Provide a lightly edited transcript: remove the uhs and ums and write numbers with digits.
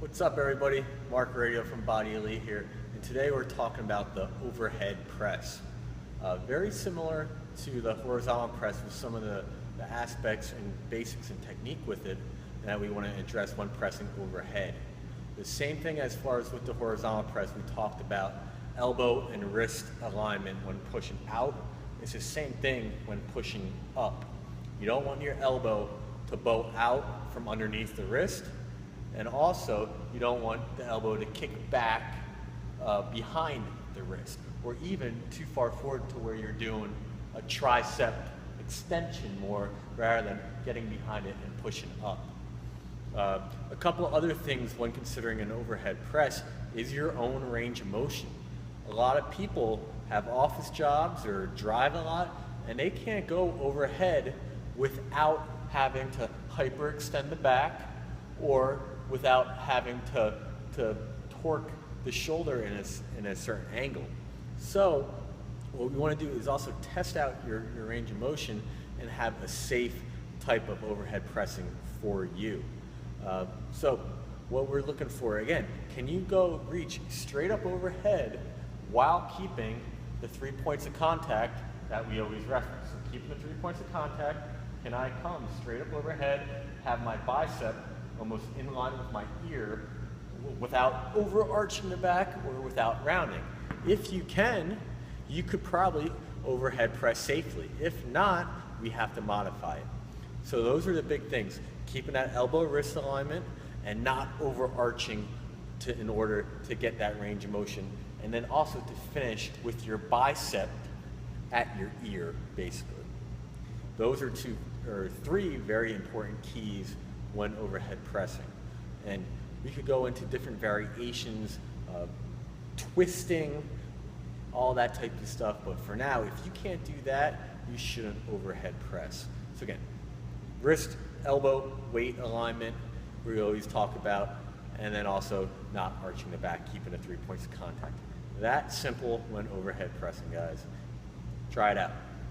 What's up, everybody? Mark Radio from Body Elite here, and today we're talking about the overhead press. Very similar to the horizontal press with some of the aspects and basics and technique with it that we want to address when pressing overhead. The same thing as far as with the horizontal press, we talked about elbow and wrist alignment when pushing out. It's the same thing when pushing up. You don't want your elbow to bow out from underneath the wrist. And also, you don't want the elbow to kick back behind the wrist, or even too far forward to where you're doing a tricep extension more rather than getting behind it and pushing up. A couple of other things when considering an overhead press is your own range of motion. A lot of people have office jobs or drive a lot, and they can't go overhead without having to hyperextend the back or without having to torque the shoulder in a certain angle. So what we want to do is also test out your range of motion and have a safe type of overhead pressing for you. So what we're looking for, again, can you go reach straight up overhead while keeping the 3 points of contact that we always reference? So keeping the 3 points of contact, can I come straight up overhead, have my bicep almost in line with my ear without overarching the back or without rounding? If you can, you could probably overhead press safely. If not, we have to modify it. So those are the big things, keeping that elbow wrist alignment and not overarching in order to get that range of motion, and then also to finish with your bicep at your ear, basically. Those are three very important keys when overhead pressing. And we could go into different variations of twisting, all that type of stuff, but for now, if you can't do that, you shouldn't overhead press. So again, wrist, elbow, weight alignment, we always talk about, and then also not arching the back, keeping the 3 points of contact. That simple when overhead pressing, guys. Try it out.